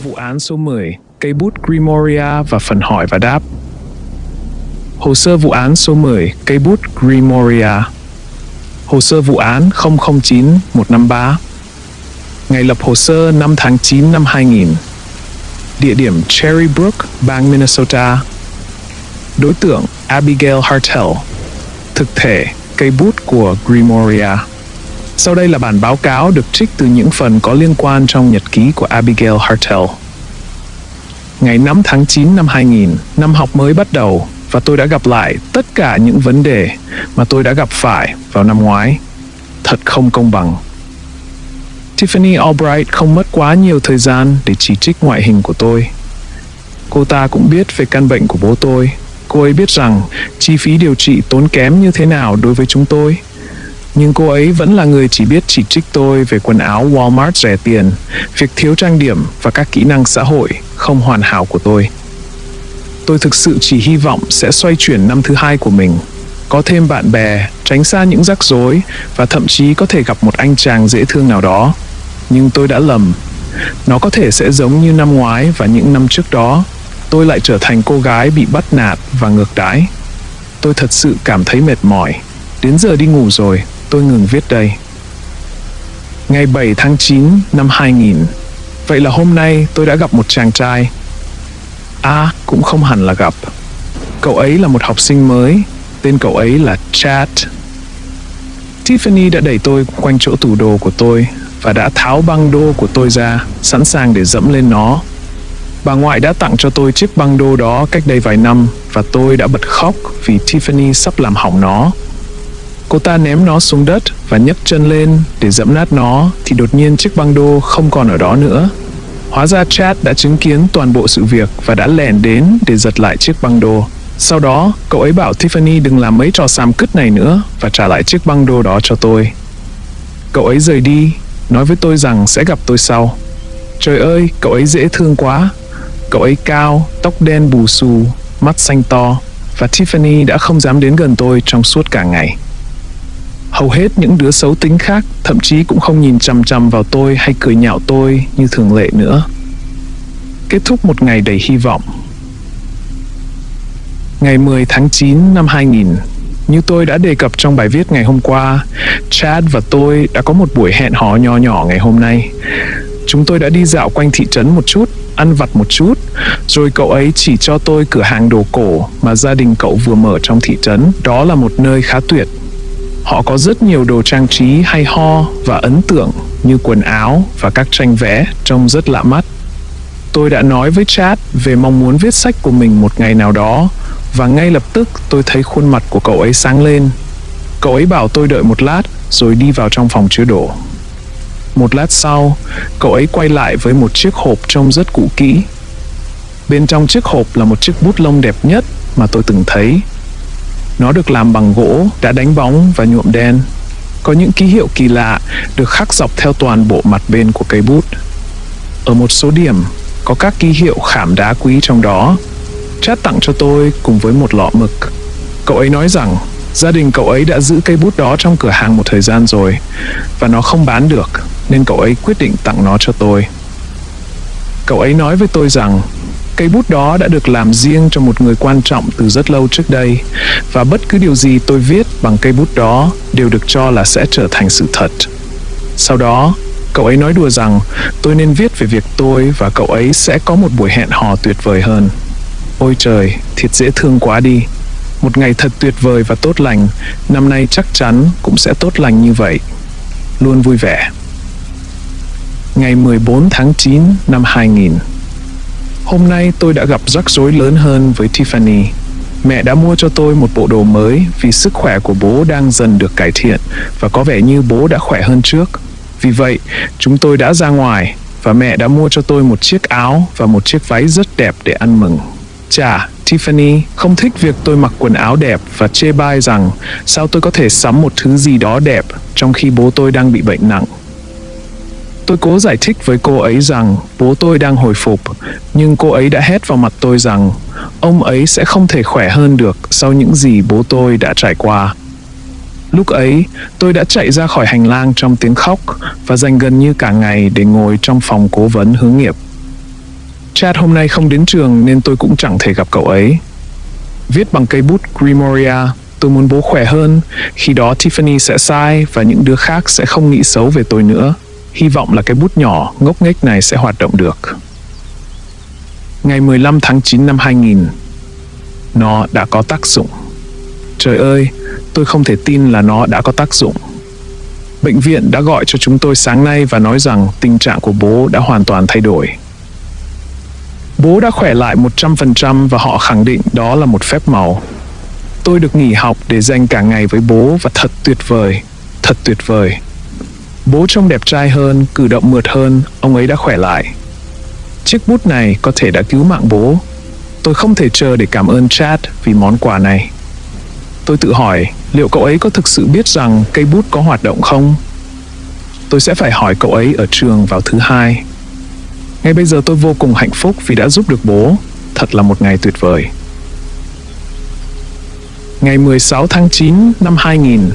vụ án số 10, cây bút Grimoria và phần hỏi và đáp. Hồ sơ vụ án số 10, cây bút Grimoria. Hồ sơ vụ án 009153. Ngày lập hồ sơ 5 tháng 9 năm 2000. Địa điểm Cherry Brook, bang Minnesota. Đối tượng Abigail Hartel. Thực thể cây bút của Grimoria. Sau đây là bản báo cáo được trích từ những phần có liên quan trong nhật ký của Abigail Hartel. Ngày 5 tháng 9 năm 2000, năm học mới bắt đầu và tôi đã gặp lại tất cả những vấn đề mà tôi đã gặp phải vào năm ngoái. Thật không công bằng. Tiffany Albright không mất quá nhiều thời gian để chỉ trích ngoại hình của tôi. Cô ta cũng biết về căn bệnh của bố tôi. Cô ấy biết rằng chi phí điều trị tốn kém như thế nào đối với chúng tôi. Nhưng cô ấy vẫn là người chỉ biết chỉ trích tôi về quần áo Walmart rẻ tiền, việc thiếu trang điểm và các kỹ năng xã hội không hoàn hảo của tôi. Tôi thực sự chỉ hy vọng sẽ xoay chuyển năm thứ hai của mình, có thêm bạn bè, tránh xa những rắc rối và thậm chí có thể gặp một anh chàng dễ thương nào đó. Nhưng tôi đã lầm. Nó có thể sẽ giống như năm ngoái và những năm trước đó. Tôi lại trở thành cô gái bị bắt nạt và ngược đãi. Tôi thật sự cảm thấy mệt mỏi. Đến giờ đi ngủ rồi, tôi ngừng viết đây. Ngày 7 tháng 9 năm 2000. Vậy là hôm nay tôi đã gặp một chàng trai. Cũng không hẳn là gặp. Cậu ấy là một học sinh mới. Tên cậu ấy là Chad. Tiffany đã đẩy tôi quanh chỗ tủ đồ của tôi và đã tháo băng đô của tôi ra, sẵn sàng để dẫm lên nó. Bà ngoại đã tặng cho tôi chiếc băng đô đó cách đây vài năm và tôi đã bật khóc vì Tiffany sắp làm hỏng nó. Cô ta ném nó xuống đất và nhấc chân lên để dẫm nát nó thì đột nhiên chiếc băng đô không còn ở đó nữa. Hóa ra Chad đã chứng kiến toàn bộ sự việc và đã lẻn đến để giật lại chiếc băng đô. Sau đó, cậu ấy bảo Tiffany đừng làm mấy trò xàm cứt này nữa và trả lại chiếc băng đô đó cho tôi. Cậu ấy rời đi, nói với tôi rằng sẽ gặp tôi sau. Trời ơi, cậu ấy dễ thương quá. Cậu ấy cao, tóc đen bù xù, mắt xanh to và Tiffany đã không dám đến gần tôi trong suốt cả ngày. Hầu hết những đứa xấu tính khác thậm chí cũng không nhìn chằm chằm vào tôi hay cười nhạo tôi như thường lệ nữa. Kết thúc một ngày đầy hy vọng. Ngày 10 tháng 9 năm 2000, như tôi đã đề cập trong bài viết ngày hôm qua, Chad và tôi đã có một buổi hẹn hò nho nhỏ ngày hôm nay. Chúng tôi đã đi dạo quanh thị trấn một chút, ăn vặt một chút, rồi cậu ấy chỉ cho tôi cửa hàng đồ cổ mà gia đình cậu vừa mở trong thị trấn. Đó là một nơi khá tuyệt. Họ có rất nhiều đồ trang trí hay ho và ấn tượng như quần áo và các tranh vẽ trông rất lạ mắt. Tôi đã nói với Chad về mong muốn viết sách của mình một ngày nào đó và ngay lập tức tôi thấy khuôn mặt của cậu ấy sáng lên. Cậu ấy bảo tôi đợi một lát rồi đi vào trong phòng chứa đồ. Một lát sau, cậu ấy quay lại với một chiếc hộp trông rất cũ kỹ. Bên trong chiếc hộp là một chiếc bút lông đẹp nhất mà tôi từng thấy. Nó được làm bằng gỗ, đã đánh bóng và nhuộm đen. Có những ký hiệu kỳ lạ được khắc dọc theo toàn bộ mặt bên của cây bút. Ở một số điểm, có các ký hiệu khảm đá quý trong đó. Chad tặng cho tôi cùng với một lọ mực. Cậu ấy nói rằng gia đình cậu ấy đã giữ cây bút đó trong cửa hàng một thời gian rồi và nó không bán được, nên cậu ấy quyết định tặng nó cho tôi. Cậu ấy nói với tôi rằng cây bút đó đã được làm riêng cho một người quan trọng từ rất lâu trước đây và bất cứ điều gì tôi viết bằng cây bút đó đều được cho là sẽ trở thành sự thật. Sau đó, cậu ấy nói đùa rằng tôi nên viết về việc tôi và cậu ấy sẽ có một buổi hẹn hò tuyệt vời hơn. Ôi trời, thiệt dễ thương quá đi. Một ngày thật tuyệt vời và tốt lành, năm nay chắc chắn cũng sẽ tốt lành như vậy. Luôn vui vẻ. Ngày 14 tháng 9 năm 2000. Hôm nay tôi đã gặp rắc rối lớn hơn với Tiffany. Mẹ đã mua cho tôi một bộ đồ mới vì sức khỏe của bố đang dần được cải thiện và có vẻ như bố đã khỏe hơn trước. Vì vậy, chúng tôi đã ra ngoài và mẹ đã mua cho tôi một chiếc áo và một chiếc váy rất đẹp để ăn mừng. Chà, Tiffany không thích việc tôi mặc quần áo đẹp và chê bai rằng sao tôi có thể sắm một thứ gì đó đẹp trong khi bố tôi đang bị bệnh nặng. Tôi cố giải thích với cô ấy rằng bố tôi đang hồi phục, nhưng cô ấy đã hét vào mặt tôi rằng ông ấy sẽ không thể khỏe hơn được sau những gì bố tôi đã trải qua. Lúc ấy, tôi đã chạy ra khỏi hành lang trong tiếng khóc và dành gần như cả ngày để ngồi trong phòng cố vấn hướng nghiệp. Chad hôm nay không đến trường nên tôi cũng chẳng thể gặp cậu ấy. Viết bằng cây bút Grimoria, tôi muốn bố khỏe hơn, khi đó Tiffany sẽ sai và những đứa khác sẽ không nghĩ xấu về tôi nữa. Hy vọng là cái bút nhỏ, ngốc nghếch này sẽ hoạt động được. Ngày 15 tháng 9 năm 2000, nó đã có tác dụng. Trời ơi, tôi không thể tin là nó đã có tác dụng. Bệnh viện đã gọi cho chúng tôi sáng nay và nói rằng tình trạng của bố đã hoàn toàn thay đổi. Bố đã khỏe lại 100% và họ khẳng định đó là một phép màu. Tôi được nghỉ học để dành cả ngày với bố và thật tuyệt vời, thật tuyệt vời. Bố trông đẹp trai hơn, cử động mượt hơn, ông ấy đã khỏe lại. Chiếc bút này có thể đã cứu mạng bố. Tôi không thể chờ để cảm ơn Chad vì món quà này. Tôi tự hỏi liệu cậu ấy có thực sự biết rằng cây bút có hoạt động không? Tôi sẽ phải hỏi cậu ấy ở trường vào thứ Hai. Ngay bây giờ tôi vô cùng hạnh phúc vì đã giúp được bố. Thật là một ngày tuyệt vời. Ngày 16 tháng 9 năm 2000,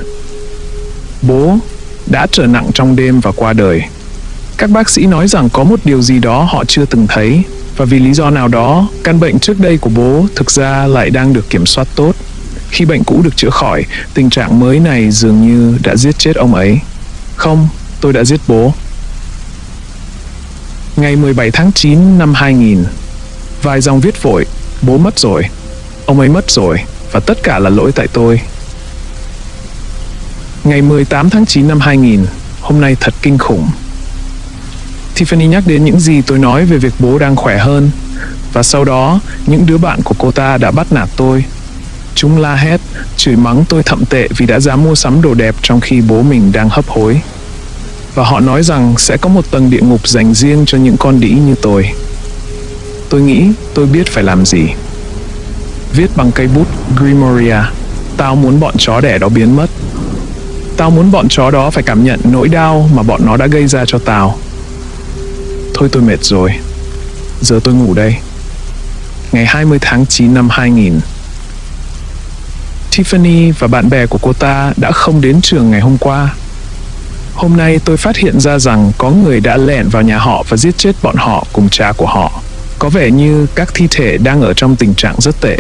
bố đã trở nặng trong đêm và qua đời. Các bác sĩ nói rằng có một điều gì đó họ chưa từng thấy, và vì lý do nào đó, căn bệnh trước đây của bố thực ra lại đang được kiểm soát tốt. Khi bệnh cũ được chữa khỏi, tình trạng mới này dường như đã giết chết ông ấy. Không, tôi đã giết bố. Ngày 17 tháng 9 năm 2000, vài dòng viết vội, bố mất rồi, ông ấy mất rồi, và tất cả là lỗi tại tôi. Ngày 18 tháng 9 năm 2000, hôm nay thật kinh khủng. Tiffany nhắc đến những gì tôi nói về việc bố đang khỏe hơn, và sau đó, những đứa bạn của cô ta đã bắt nạt tôi. Chúng la hét, chửi mắng tôi thậm tệ vì đã dám mua sắm đồ đẹp trong khi bố mình đang hấp hối. Và họ nói rằng sẽ có một tầng địa ngục dành riêng cho những con đĩ như tôi. Tôi nghĩ tôi biết phải làm gì. Viết bằng cây bút Grimoria, tao muốn bọn chó đẻ đó biến mất. Tao muốn bọn chó đó phải cảm nhận nỗi đau mà bọn nó đã gây ra cho tao. Thôi tôi mệt rồi. Giờ tôi ngủ đây. Ngày 20 tháng 9 năm 2000. Tiffany và bạn bè của cô ta đã không đến trường ngày hôm qua. Hôm nay tôi phát hiện ra rằng có người đã lẻn vào nhà họ và giết chết bọn họ cùng cha của họ. Có vẻ như các thi thể đang ở trong tình trạng rất tệ.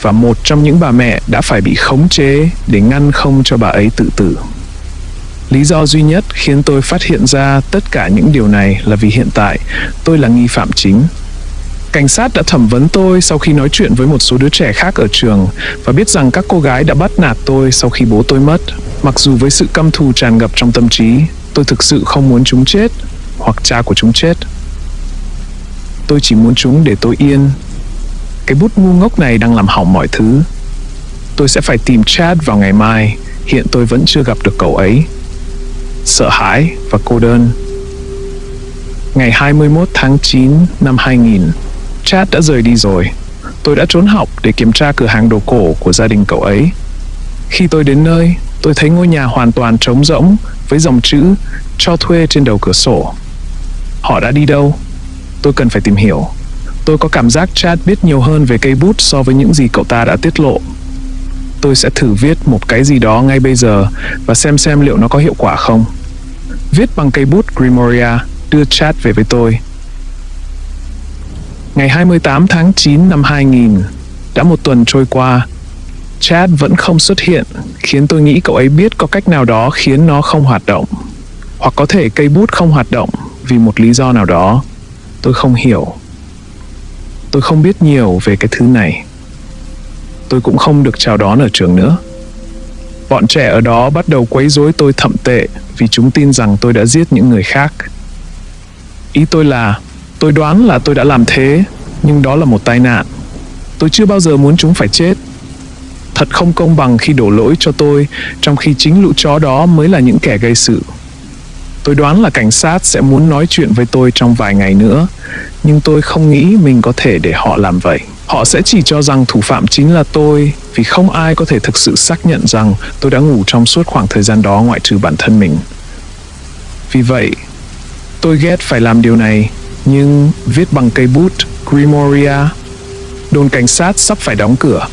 Và một trong những bà mẹ đã phải bị khống chế để ngăn không cho bà ấy tự tử. Lý do duy nhất khiến tôi phát hiện ra tất cả những điều này là vì hiện tại tôi là nghi phạm chính. Cảnh sát đã thẩm vấn tôi sau khi nói chuyện với một số đứa trẻ khác ở trường và biết rằng các cô gái đã bắt nạt tôi sau khi bố tôi mất. Mặc dù với sự căm thù tràn ngập trong tâm trí, tôi thực sự không muốn chúng chết hoặc cha của chúng chết. Tôi chỉ muốn chúng để tôi yên. Cái bút ngu ngốc này đang làm hỏng mọi thứ. Tôi sẽ phải tìm Chad vào ngày mai. Hiện tôi vẫn chưa gặp được cậu ấy. Sợ hãi và cô đơn. Ngày 21 tháng 9 năm 2000, Chad đã rời đi rồi. Tôi đã trốn học để kiểm tra cửa hàng đồ cổ của gia đình cậu ấy. Khi tôi đến nơi, tôi thấy ngôi nhà hoàn toàn trống rỗng với dòng chữ cho thuê trên đầu cửa sổ. Họ đã đi đâu? Tôi cần phải tìm hiểu. Tôi có cảm giác Chad biết nhiều hơn về cây bút so với những gì cậu ta đã tiết lộ. Tôi sẽ thử viết một cái gì đó ngay bây giờ và xem liệu nó có hiệu quả không. Viết bằng cây bút Grimoria, đưa Chad về với tôi. Ngày 28 tháng 9 năm 2000, đã một tuần trôi qua. Chad vẫn không xuất hiện, khiến tôi nghĩ cậu ấy biết có cách nào đó khiến nó không hoạt động. Hoặc có thể cây bút không hoạt động vì một lý do nào đó. Tôi không hiểu. Tôi không biết nhiều về cái thứ này. Tôi cũng không được chào đón ở trường nữa. Bọn trẻ ở đó bắt đầu quấy rối tôi thậm tệ vì chúng tin rằng tôi đã giết những người khác. Ý tôi là, tôi đoán là tôi đã làm thế, nhưng đó là một tai nạn. Tôi chưa bao giờ muốn chúng phải chết. Thật không công bằng khi đổ lỗi cho tôi, trong khi chính lũ chó đó mới là những kẻ gây sự. Tôi đoán là cảnh sát sẽ muốn nói chuyện với tôi trong vài ngày nữa, nhưng tôi không nghĩ mình có thể để họ làm vậy. Họ sẽ chỉ cho rằng thủ phạm chính là tôi, vì không ai có thể thực sự xác nhận rằng tôi đã ngủ trong suốt khoảng thời gian đó ngoại trừ bản thân mình. Vì vậy, tôi ghét phải làm điều này, nhưng viết bằng cây bút Grimoria, đồn cảnh sát sắp phải đóng cửa.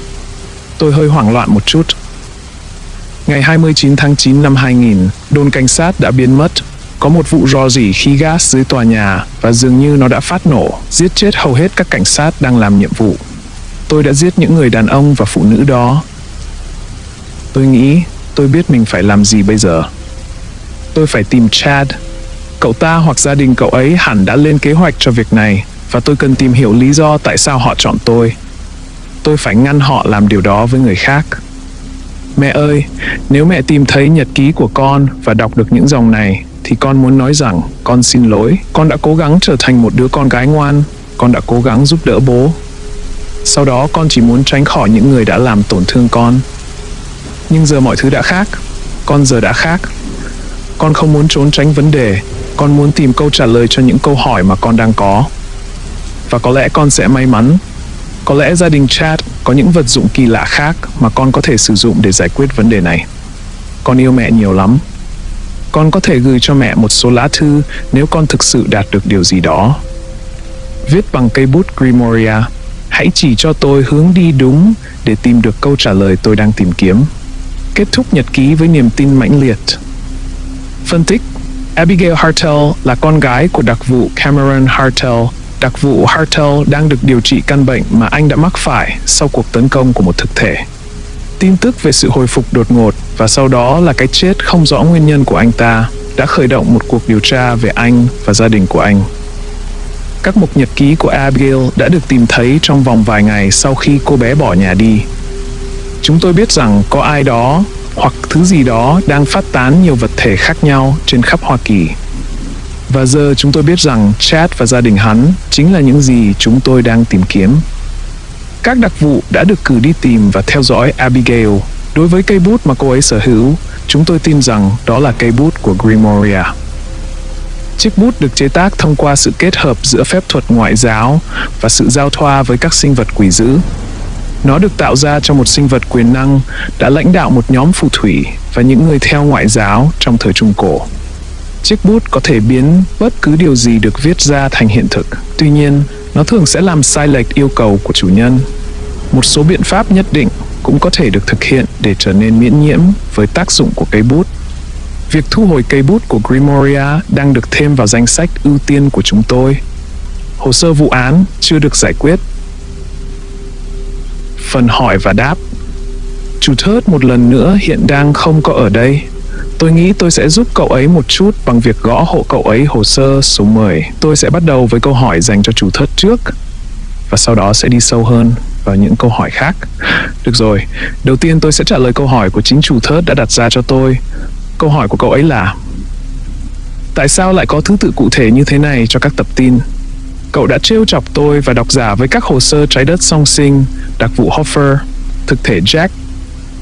Tôi hơi hoảng loạn một chút. Ngày 29 tháng 9 năm 2000, đồn cảnh sát đã biến mất. Có một vụ rò rỉ khí gas dưới tòa nhà và dường như nó đã phát nổ, giết chết hầu hết các cảnh sát đang làm nhiệm vụ. Tôi đã giết những người đàn ông và phụ nữ đó. Tôi nghĩ tôi biết mình phải làm gì bây giờ. Tôi phải tìm Chad. Cậu ta hoặc gia đình cậu ấy hẳn đã lên kế hoạch cho việc này và tôi cần tìm hiểu lý do tại sao họ chọn tôi. Tôi phải ngăn họ làm điều đó với người khác. Mẹ ơi, nếu mẹ tìm thấy nhật ký của con và đọc được những dòng này, thì con muốn nói rằng con xin lỗi. Con đã cố gắng trở thành một đứa con gái ngoan. Con đã cố gắng giúp đỡ bố. Sau đó con chỉ muốn tránh khỏi những người đã làm tổn thương con. Nhưng giờ mọi thứ đã khác. Con giờ đã khác. Con không muốn trốn tránh vấn đề. Con muốn tìm câu trả lời cho những câu hỏi mà con đang có. Và có lẽ con sẽ may mắn. Có lẽ gia đình Chad có những vật dụng kỳ lạ khác mà con có thể sử dụng để giải quyết vấn đề này. Con yêu mẹ nhiều lắm. Con có thể gửi cho mẹ một số lá thư nếu con thực sự đạt được điều gì đó. Viết bằng cây bút Grimoria. Hãy chỉ cho tôi hướng đi đúng để tìm được câu trả lời tôi đang tìm kiếm. Kết thúc nhật ký với niềm tin mãnh liệt. Phân tích: Abigail Hartel là con gái của đặc vụ Cameron Hartel. Đặc vụ Hartel đang được điều trị căn bệnh mà anh đã mắc phải sau cuộc tấn công của một thực thể. Tin tức về sự hồi phục đột ngột và sau đó là cái chết không rõ nguyên nhân của anh ta đã khởi động một cuộc điều tra về anh và gia đình của anh. Các mục nhật ký của Abigail đã được tìm thấy trong vòng vài ngày sau khi cô bé bỏ nhà đi. Chúng tôi biết rằng có ai đó hoặc thứ gì đó đang phát tán nhiều vật thể khác nhau trên khắp Hoa Kỳ. Và giờ chúng tôi biết rằng Chad và gia đình hắn chính là những gì chúng tôi đang tìm kiếm. Các đặc vụ đã được cử đi tìm và theo dõi Abigail. Đối với cây bút mà cô ấy sở hữu, chúng tôi tin rằng đó là cây bút của Grimoria. Chiếc bút được chế tác thông qua sự kết hợp giữa phép thuật ngoại giáo và sự giao thoa với các sinh vật quỷ dữ. Nó được tạo ra cho một sinh vật quyền năng đã lãnh đạo một nhóm phù thủy và những người theo ngoại giáo trong thời Trung Cổ. Chiếc bút có thể biến bất cứ điều gì được viết ra thành hiện thực. Tuy nhiên, nó thường sẽ làm sai lệch yêu cầu của chủ nhân. Một số biện pháp nhất định cũng có thể được thực hiện để trở nên miễn nhiễm với tác dụng của cây bút. Việc thu hồi cây bút của Grimoria đang được thêm vào danh sách ưu tiên của chúng tôi. Hồ sơ vụ án chưa được giải quyết. Phần hỏi và đáp. Chủ thớt một lần nữa hiện đang không có ở đây. Tôi nghĩ tôi sẽ giúp cậu ấy một chút bằng việc gõ hộ cậu ấy hồ sơ số 10. Tôi sẽ bắt đầu với câu hỏi dành cho chủ thớt trước và sau đó sẽ đi sâu hơn vào những câu hỏi khác. Được rồi, đầu tiên tôi sẽ trả lời câu hỏi của chính chủ thớt đã đặt ra cho tôi. Câu hỏi của cậu ấy là: tại sao lại có thứ tự cụ thể như thế này cho các tập tin? Cậu đã trêu chọc tôi và độc giả với các hồ sơ trái đất song sinh, đặc vụ Hoffer, thực thể Jack,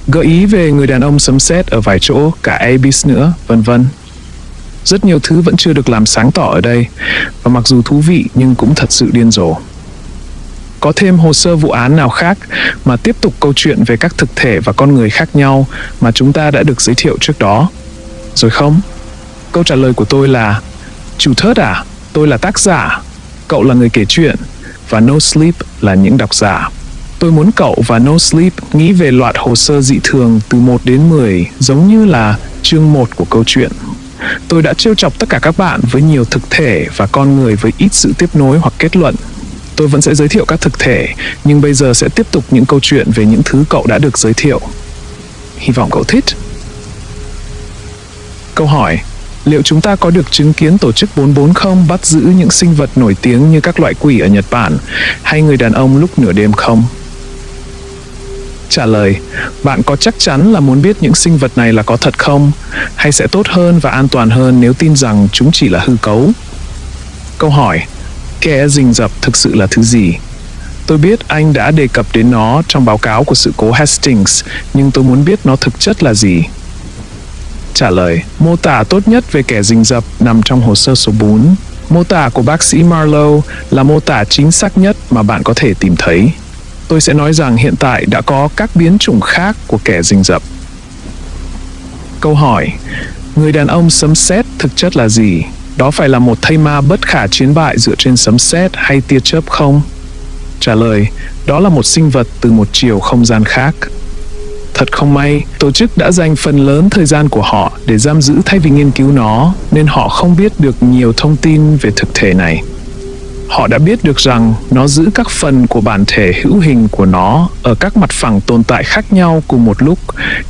gợi ý về người đàn ông sấm sét ở vài chỗ, cả Abyss nữa, vân vân. Rất nhiều thứ vẫn chưa được làm sáng tỏ ở đây, và mặc dù thú vị nhưng cũng thật sự điên rồ. Có thêm hồ sơ vụ án nào khác mà tiếp tục câu chuyện về các thực thể và con người khác nhau mà chúng ta đã được giới thiệu trước đó? Rồi không? Câu trả lời của tôi là: chủ thớt à, tôi là tác giả, cậu là người kể chuyện, và No Sleep là những độc giả. Tôi muốn cậu và No Sleep nghĩ về loạt hồ sơ dị thường từ 1 đến 10 giống như là chương 1 của câu chuyện. Tôi đã trêu chọc tất cả các bạn với nhiều thực thể và con người với ít sự tiếp nối hoặc kết luận. Tôi vẫn sẽ giới thiệu các thực thể, nhưng bây giờ sẽ tiếp tục những câu chuyện về những thứ cậu đã được giới thiệu. Hy vọng cậu thích. Câu hỏi: liệu chúng ta có được chứng kiến tổ chức 440 bắt giữ những sinh vật nổi tiếng như các loại quỷ ở Nhật Bản hay người đàn ông lúc nửa đêm không? Trả lời: bạn có chắc chắn là muốn biết những sinh vật này là có thật không? Hay sẽ tốt hơn và an toàn hơn nếu tin rằng chúng chỉ là hư cấu? Câu hỏi: kẻ rình rập thực sự là thứ gì? Tôi biết anh đã đề cập đến nó trong báo cáo của sự cố Hastings, nhưng tôi muốn biết nó thực chất là gì. Trả lời: mô tả tốt nhất về kẻ rình rập nằm trong hồ sơ số 4. Mô tả của bác sĩ Marlowe là mô tả chính xác nhất mà bạn có thể tìm thấy. Tôi sẽ nói rằng hiện tại đã có các biến chủng khác của kẻ rình rập. Câu hỏi: người đàn ông sấm sét thực chất là gì? Đó phải là một thây ma bất khả chiến bại dựa trên sấm sét hay tia chớp không? Trả lời: đó là một sinh vật từ một chiều không gian khác. Thật không may, tổ chức đã dành phần lớn thời gian của họ để giam giữ thay vì nghiên cứu nó, nên họ không biết được nhiều thông tin về thực thể này. Họ đã biết được rằng nó giữ các phần của bản thể hữu hình của nó ở các mặt phẳng tồn tại khác nhau cùng một lúc,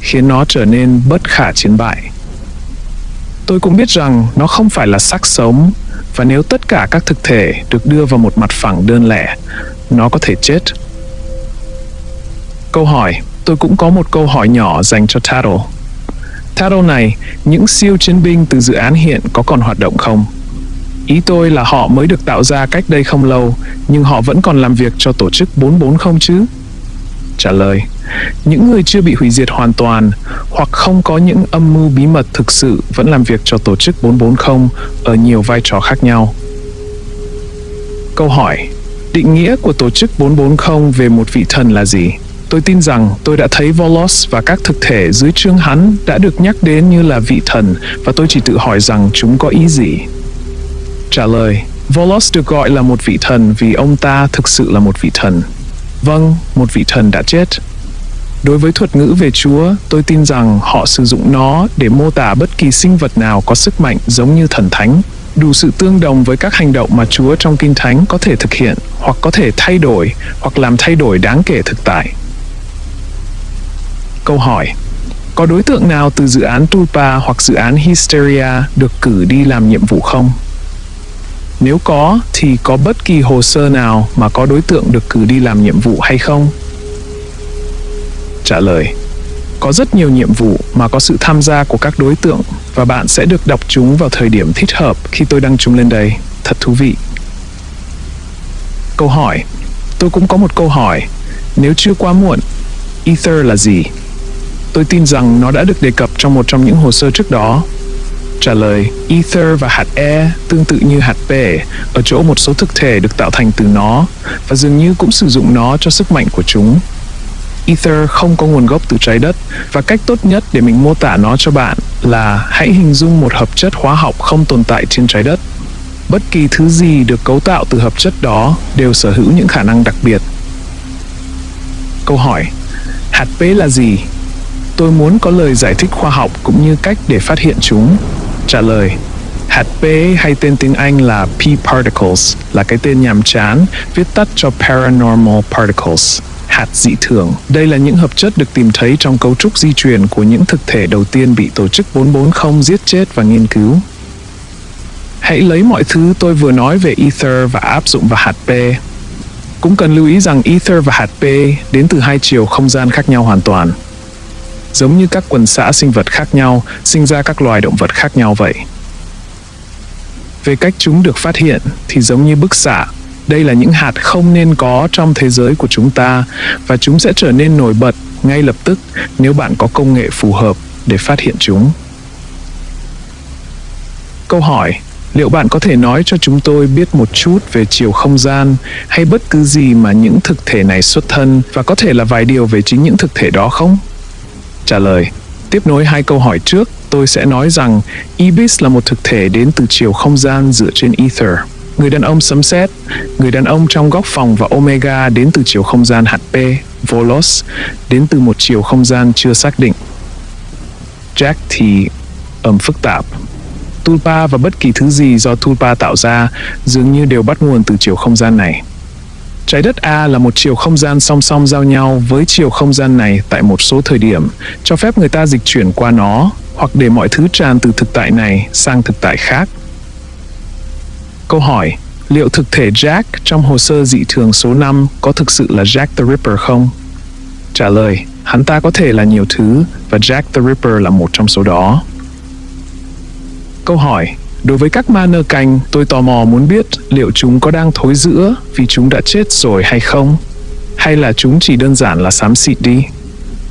khiến nó trở nên bất khả chiến bại. Tôi cũng biết rằng nó không phải là xác sống, và nếu tất cả các thực thể được đưa vào một mặt phẳng đơn lẻ, nó có thể chết. Câu hỏi, tôi cũng có một câu hỏi nhỏ dành cho Tattle. Tattle này, những siêu chiến binh từ dự án hiện có còn hoạt động không? Ý tôi là họ mới được tạo ra cách đây không lâu, nhưng họ vẫn còn làm việc cho tổ chức 440 chứ? Trả lời, những người chưa bị hủy diệt hoàn toàn hoặc không có những âm mưu bí mật thực sự vẫn làm việc cho tổ chức 440 ở nhiều vai trò khác nhau. Câu hỏi, định nghĩa của tổ chức 440 về một vị thần là gì? Tôi tin rằng tôi đã thấy Volos và các thực thể dưới trướng hắn đã được nhắc đến như là vị thần, và tôi chỉ tự hỏi rằng chúng có ý gì. Trả lời, Volos được gọi là một vị thần vì ông ta thực sự là một vị thần. Vâng, một vị thần đã chết. Đối với thuật ngữ về Chúa, tôi tin rằng họ sử dụng nó để mô tả bất kỳ sinh vật nào có sức mạnh giống như thần thánh, đủ sự tương đồng với các hành động mà Chúa trong Kinh Thánh có thể thực hiện, hoặc có thể thay đổi, hoặc làm thay đổi đáng kể thực tại. Câu hỏi, có đối tượng nào từ dự án Tulpa hoặc dự án Hysteria được cử đi làm nhiệm vụ không? Nếu có, thì có bất kỳ hồ sơ nào mà có đối tượng được cử đi làm nhiệm vụ hay không? Trả lời, có rất nhiều nhiệm vụ mà có sự tham gia của các đối tượng, và bạn sẽ được đọc chúng vào thời điểm thích hợp khi tôi đăng chúng lên đây. Thật thú vị. Câu hỏi, tôi cũng có một câu hỏi. Nếu chưa quá muộn, Ether là gì? Tôi tin rằng nó đã được đề cập trong một trong những hồ sơ trước đó. Trả lời, Ether và hạt E tương tự như hạt P ở chỗ một số thực thể được tạo thành từ nó, và dường như cũng sử dụng nó cho sức mạnh của chúng. Ether không có nguồn gốc từ trái đất, và cách tốt nhất để mình mô tả nó cho bạn là hãy hình dung một hợp chất hóa học không tồn tại trên trái đất. Bất kỳ thứ gì được cấu tạo từ hợp chất đó đều sở hữu những khả năng đặc biệt. Câu hỏi, hạt P là gì? Tôi muốn có lời giải thích khoa học cũng như cách để phát hiện chúng. Trả lời, hạt P hay tên tiếng Anh là P-particles là cái tên nhàm chán, viết tắt cho paranormal particles, hạt dị thường. Đây là những hợp chất được tìm thấy trong cấu trúc di truyền của những thực thể đầu tiên bị tổ chức 440 giết chết và nghiên cứu. Hãy lấy mọi thứ tôi vừa nói về Ether và áp dụng vào hạt P. Cũng cần lưu ý rằng Ether và hạt P đến từ hai chiều không gian khác nhau hoàn toàn. Giống như các quần xã sinh vật khác nhau, sinh ra các loài động vật khác nhau vậy. Về cách chúng được phát hiện thì giống như bức xạ, đây là những hạt không nên có trong thế giới của chúng ta, và chúng sẽ trở nên nổi bật ngay lập tức nếu bạn có công nghệ phù hợp để phát hiện chúng. Câu hỏi, liệu bạn có thể nói cho chúng tôi biết một chút về chiều không gian hay bất cứ gì mà những thực thể này xuất thân, và có thể là vài điều về chính những thực thể đó không? Trả lời, tiếp nối hai câu hỏi trước, tôi sẽ nói rằng Ibis là một thực thể đến từ chiều không gian dựa trên Ether. Người đàn ông sấm sét, người đàn ông trong góc phòng và Omega đến từ chiều không gian hạt P, Volos, đến từ một chiều không gian chưa xác định. Jack thì phức tạp. Tulpa và bất kỳ thứ gì do Tulpa tạo ra dường như đều bắt nguồn từ chiều không gian này. Trái đất A là một chiều không gian song song giao nhau với chiều không gian này tại một số thời điểm, cho phép người ta dịch chuyển qua nó, hoặc để mọi thứ tràn từ thực tại này sang thực tại khác. Câu hỏi, liệu thực thể Jack trong hồ sơ dị thường số 5 có thực sự là Jack the Ripper không? Trả lời, hắn ta có thể là nhiều thứ, và Jack the Ripper là một trong số đó. Câu hỏi, đối với các ma nơ canh, tôi tò mò muốn biết liệu chúng có đang thối rữa vì chúng đã chết rồi hay không? Hay là chúng chỉ đơn giản là xám xịt đi?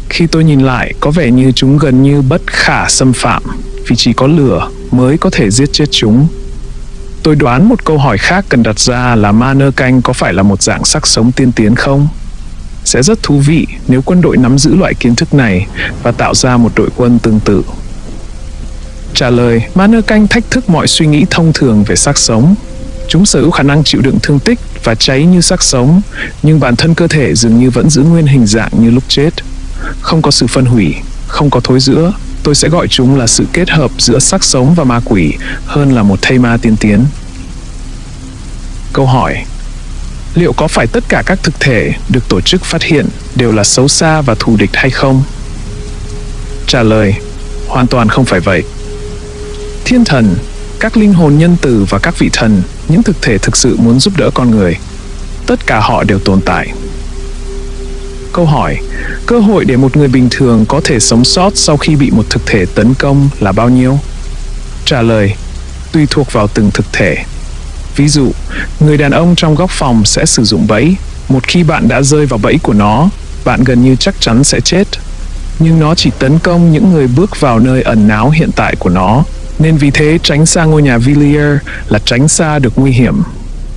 Khi tôi nhìn lại, có vẻ như chúng gần như bất khả xâm phạm, vì chỉ có lửa mới có thể giết chết chúng. Tôi đoán một câu hỏi khác cần đặt ra là ma nơ canh có phải là một dạng xác sống tiên tiến không? Sẽ rất thú vị nếu quân đội nắm giữ loại kiến thức này và tạo ra một đội quân tương tự. Trả lời, ma nơ canh thách thức mọi suy nghĩ thông thường về xác sống. Chúng sở hữu khả năng chịu đựng thương tích và cháy như xác sống, nhưng bản thân cơ thể dường như vẫn giữ nguyên hình dạng như lúc chết. không có sự phân hủy, không có thối rữa. Tôi sẽ gọi chúng là sự kết hợp giữa xác sống và ma quỷ hơn là một thây ma tiên tiến. Câu hỏi: liệu có phải tất cả các thực thể được tổ chức phát hiện đều là xấu xa và thù địch hay không? Trả lời: hoàn toàn không phải vậy. Thiên thần, các linh hồn nhân từ và các vị thần, những thực thể thực sự muốn giúp đỡ con người, tất cả họ đều tồn tại. Câu hỏi: cơ hội để một người bình thường có thể sống sót sau khi bị một thực thể tấn công là bao nhiêu? Trả lời: tùy thuộc vào từng thực thể. Ví dụ, người đàn ông trong góc phòng sẽ sử dụng bẫy. Một khi bạn đã rơi vào bẫy của nó, bạn gần như chắc chắn sẽ chết. Nhưng nó chỉ tấn công những người bước vào nơi ẩn náu hiện tại của nó, nên vì thế tránh xa ngôi nhà Villiers là tránh xa được nguy hiểm.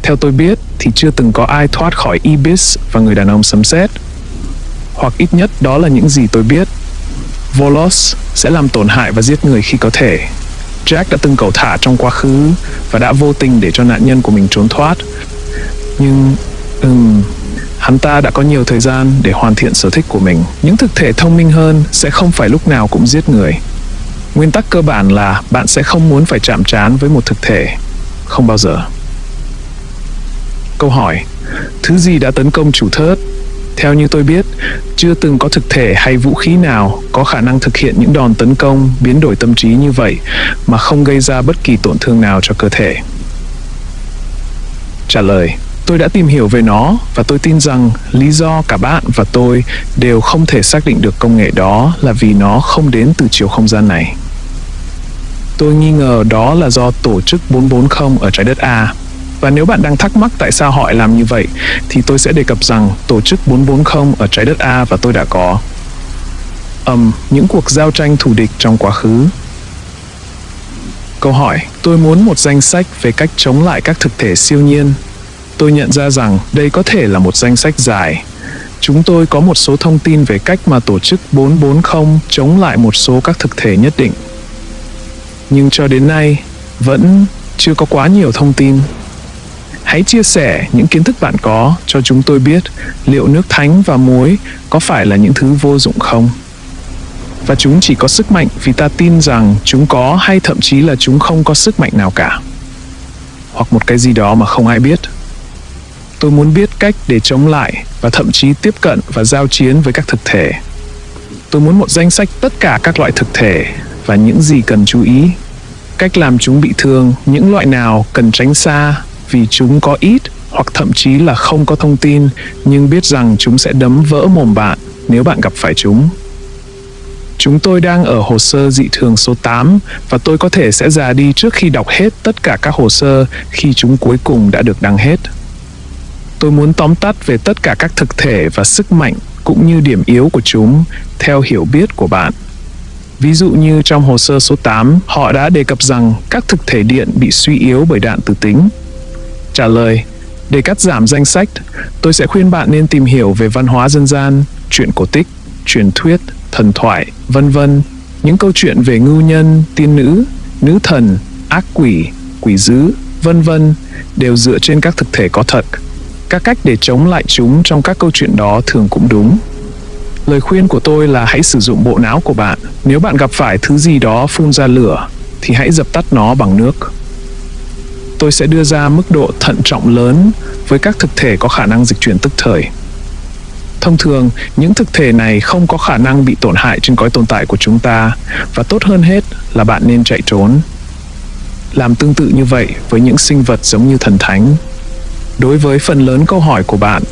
Theo tôi biết thì chưa từng có ai thoát khỏi Ibis và người đàn ông sấm sét. Hoặc ít nhất đó là những gì tôi biết. Volos sẽ làm tổn hại và giết người khi có thể. Jack đã từng cẩu thả trong quá khứ và đã vô tình để cho nạn nhân của mình trốn thoát. Nhưng hắn ta đã có nhiều thời gian để hoàn thiện sở thích của mình. Những thực thể thông minh hơn sẽ không phải lúc nào cũng giết người. Nguyên tắc cơ bản là bạn sẽ không muốn phải chạm trán với một thực thể. Không bao giờ. Câu hỏi: thứ gì đã tấn công chủ thớt? Theo như tôi biết, chưa từng có thực thể hay vũ khí nào có khả năng thực hiện những đòn tấn công biến đổi tâm trí như vậy mà không gây ra bất kỳ tổn thương nào cho cơ thể. Trả lời: tôi đã tìm hiểu về nó và tôi tin rằng lý do cả bạn và tôi đều không thể xác định được công nghệ đó là vì nó không đến từ chiều không gian này. Tôi nghi ngờ đó là do tổ chức 440 ở trái đất A. Và nếu bạn đang thắc mắc tại sao họ lại làm như vậy, thì tôi sẽ đề cập rằng tổ chức 440 ở trái đất A và tôi đã có những cuộc giao tranh thù địch trong quá khứ. Câu hỏi: tôi muốn một danh sách về cách chống lại các thực thể siêu nhiên. Tôi nhận ra rằng đây có thể là một danh sách dài. Chúng tôi có một số thông tin về cách mà tổ chức 440 chống lại một số các thực thể nhất định. Nhưng cho đến nay, vẫn chưa có quá nhiều thông tin. Hãy chia sẻ những kiến thức bạn có cho chúng tôi biết liệu nước thánh và muối có phải là những thứ vô dụng không? Và chúng chỉ có sức mạnh vì ta tin rằng chúng có, hay thậm chí là chúng không có sức mạnh nào cả. Hoặc một cái gì đó mà không ai biết. Tôi muốn biết cách để chống lại và thậm chí tiếp cận và giao chiến với các thực thể. Tôi muốn một danh sách tất cả các loại thực thể và những gì cần chú ý. Cách làm chúng bị thương, những loại nào cần tránh xa vì chúng có ít hoặc thậm chí là không có thông tin, nhưng biết rằng chúng sẽ đấm vỡ mồm bạn nếu bạn gặp phải chúng. Chúng tôi đang ở hồ sơ dị thường số 8 và tôi có thể sẽ già đi trước khi đọc hết tất cả các hồ sơ khi chúng cuối cùng đã được đăng hết. Tôi muốn tóm tắt về tất cả các thực thể và sức mạnh cũng như điểm yếu của chúng theo hiểu biết của bạn. Ví dụ như trong hồ sơ số 8, họ đã đề cập rằng các thực thể điện bị suy yếu bởi đạn tử tính. Trả lời: để cắt giảm danh sách, tôi sẽ khuyên bạn nên tìm hiểu về văn hóa dân gian, truyện cổ tích, truyền thuyết, thần thoại, vân vân. Những câu chuyện về ngưu nhân, tiên nữ, nữ thần, ác quỷ, quỷ dữ, vân vân đều dựa trên các thực thể có thật. Các cách để chống lại chúng trong các câu chuyện đó thường cũng đúng. Lời khuyên của tôi là hãy sử dụng bộ não của bạn. Nếu bạn gặp phải thứ gì đó phun ra lửa, thì hãy dập tắt nó bằng nước. Tôi sẽ đưa ra mức độ thận trọng lớn với các thực thể có khả năng dịch chuyển tức thời. Thông thường, những thực thể này không có khả năng bị tổn hại trên cõi tồn tại của chúng ta, và tốt hơn hết là bạn nên chạy trốn. Làm tương tự như vậy với những sinh vật giống như thần thánh. Đối với phần lớn câu hỏi của bạn,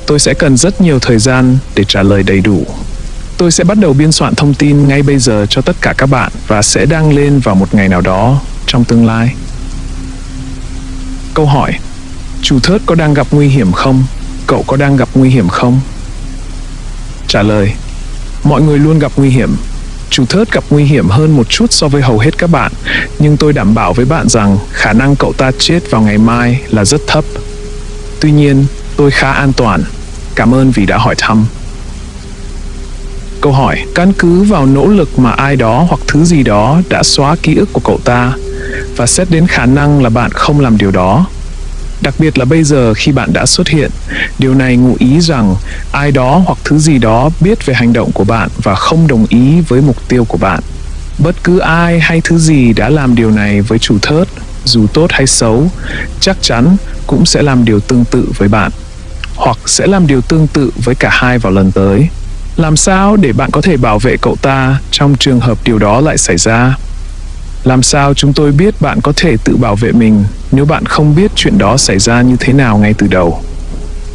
tôi sẽ cần rất nhiều thời gian để trả lời đầy đủ. Tôi sẽ bắt đầu biên soạn thông tin ngay bây giờ cho tất cả các bạn và sẽ đăng lên vào một ngày nào đó trong tương lai. Câu hỏi: chủ thớt có đang gặp nguy hiểm không? Cậu có đang gặp nguy hiểm không? Trả lời: mọi người luôn gặp nguy hiểm. Chủ thớt gặp nguy hiểm hơn một chút so với hầu hết các bạn, nhưng tôi đảm bảo với bạn rằng khả năng cậu ta chết vào ngày mai là rất thấp. Tuy nhiên, tôi khá an toàn. Cảm ơn vì đã hỏi thăm. Câu hỏi: căn cứ vào nỗ lực mà ai đó hoặc thứ gì đó đã xóa ký ức của cậu ta và xét đến khả năng là bạn không làm điều đó, Đặc biệt là bây giờ khi bạn đã xuất hiện. Điều này ngụ ý rằng ai đó hoặc thứ gì đó biết về hành động của bạn và không đồng ý với mục tiêu của bạn. Bất cứ ai hay thứ gì đã làm điều này với chủ thớt, dù tốt hay xấu, chắc chắn cũng sẽ làm điều tương tự với bạn, hoặc sẽ làm điều tương tự với cả hai vào lần tới. Làm sao để bạn có thể bảo vệ cậu ta trong trường hợp điều đó lại xảy ra? Làm sao chúng tôi biết bạn có thể tự bảo vệ mình nếu bạn không biết chuyện đó xảy ra như thế nào ngay từ đầu?